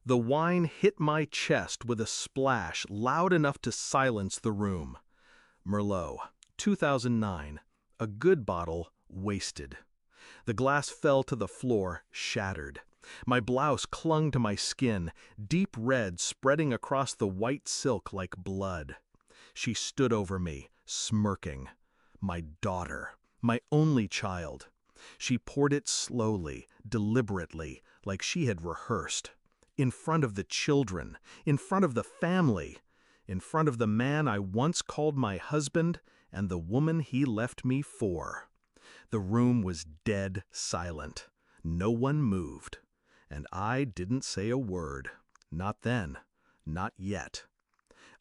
The wine hit my chest with a splash loud enough to silence the room. Merlot, 2009. A good bottle, wasted. The glass fell to the floor, shattered. My blouse clung to my skin, deep red spreading across the white silk like blood. She stood over me, smirking. My daughter, my only child. She poured it slowly, deliberately, like she had rehearsed. In front of the children, in front of the family, in front of the man I once called my husband and the woman he left me for. The room was dead silent. No one moved. And I didn't say a word. Not then. Not yet.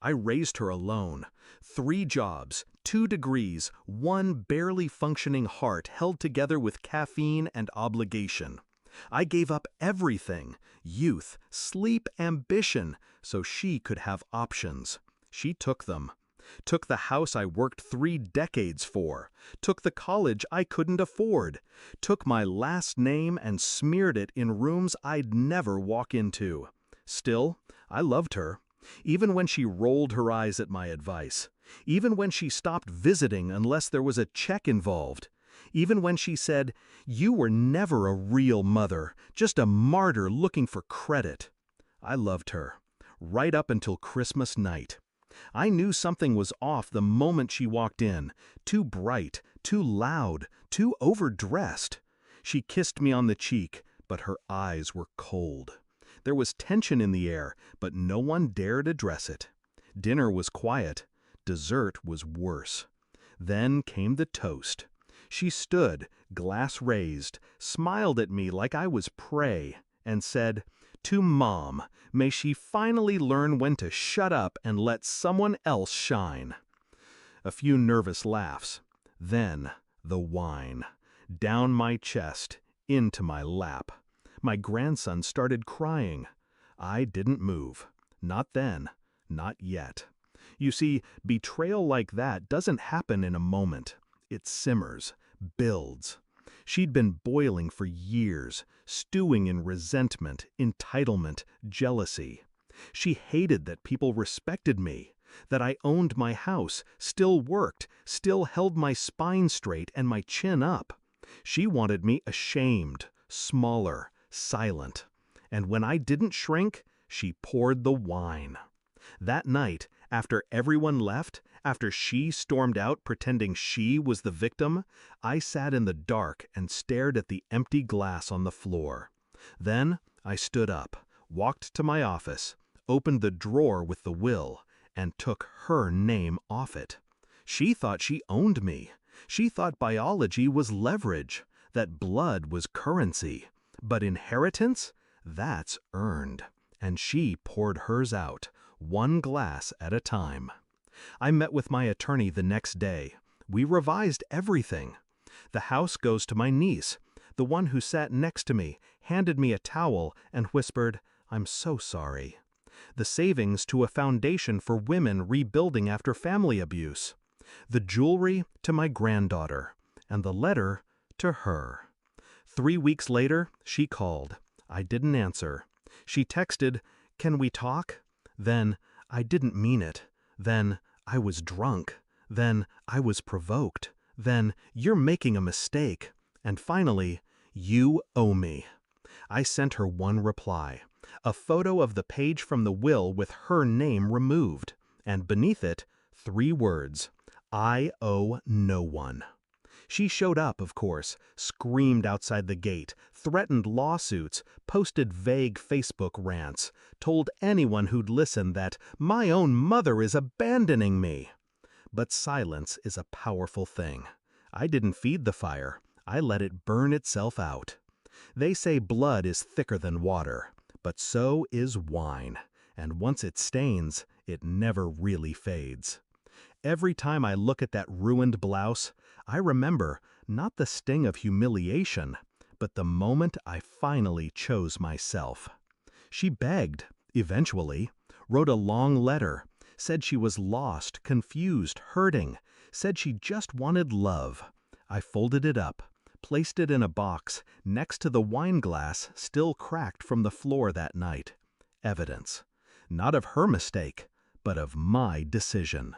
I raised her alone. 3 jobs, 2 degrees, 1 barely functioning heart held together with caffeine and obligation. I gave up everything, youth, sleep, ambition, so she could have options. She took them. Took the house I worked 3 decades for. Took the college I couldn't afford. Took my last name and smeared it in rooms I'd never walk into. Still, I loved her. Even when she rolled her eyes at my advice. Even when she stopped visiting unless there was a check involved. Even when she said, "You were never a real mother, just a martyr looking for credit." I loved her. Right up until Christmas night. I knew something was off the moment she walked in. Too bright, too loud, too overdressed. She kissed me on the cheek, but her eyes were cold. There was tension in the air, but no one dared address it. Dinner was quiet. Dessert was worse. Then came the toast. She stood, glass raised, smiled at me like I was prey, and said, "To Mom, may she finally learn when to shut up and let someone else shine." A few nervous laughs. Then the wine. Down my chest, into my lap. My grandson started crying. I didn't move. Not then. Not yet. You see, betrayal like that doesn't happen in a moment. It simmers, builds. She'd been boiling for years, stewing in resentment, entitlement, jealousy. She hated that people respected me, that I owned my house, still worked, still held my spine straight and my chin up. She wanted me ashamed, smaller, silent. And when I didn't shrink, she poured the wine. That night, after everyone left, after she stormed out pretending she was the victim, I sat in the dark and stared at the empty glass on the floor. Then I stood up, walked to my office, opened the drawer with the will, and took her name off it. She thought she owned me. She thought biology was leverage, that blood was currency. But inheritance? That's earned. And she poured hers out, 1 glass at a time. I met with my attorney the next day. We revised everything. The house goes to my niece. The one who sat next to me handed me a towel and whispered, "I'm so sorry." The savings to a foundation for women rebuilding after family abuse. The jewelry to my granddaughter. And the letter to her. 3 weeks later, she called. I didn't answer. She texted, "Can we talk?" Then, "I didn't mean it." Then, "I was drunk." Then, "I was provoked." Then, "You're making a mistake." And finally, "You owe me." I sent her one reply, a photo of the page from the will with her name removed, and beneath it, 3 words, "I owe no one." She showed up, of course, screamed outside the gate, threatened lawsuits, posted vague Facebook rants, told anyone who'd listen that my own mother is abandoning me. But silence is a powerful thing. I didn't feed the fire. I let it burn itself out. They say blood is thicker than water, but so is wine, and once it stains, it never really fades. Every time I look at that ruined blouse, I remember not the sting of humiliation, but the moment I finally chose myself. She begged, eventually, wrote a long letter, said she was lost, confused, hurting, said she just wanted love. I folded it up, placed it in a box next to the wine glass still cracked from the floor that night. Evidence. Not of her mistake, but of my decision.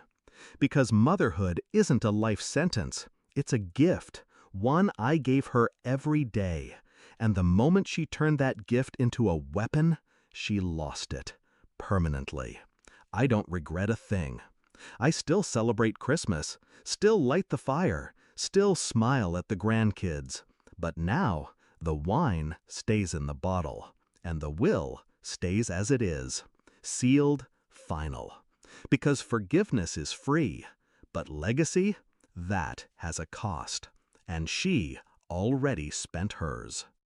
Because motherhood isn't a life sentence, it's a gift, one I gave her every day. And the moment she turned that gift into a weapon, she lost it. Permanently. I don't regret a thing. I still celebrate Christmas, still light the fire, still smile at the grandkids. But now, the wine stays in the bottle, and the will stays as it is. Sealed, final. Because forgiveness is free, but legacy, that has a cost. And she already spent hers.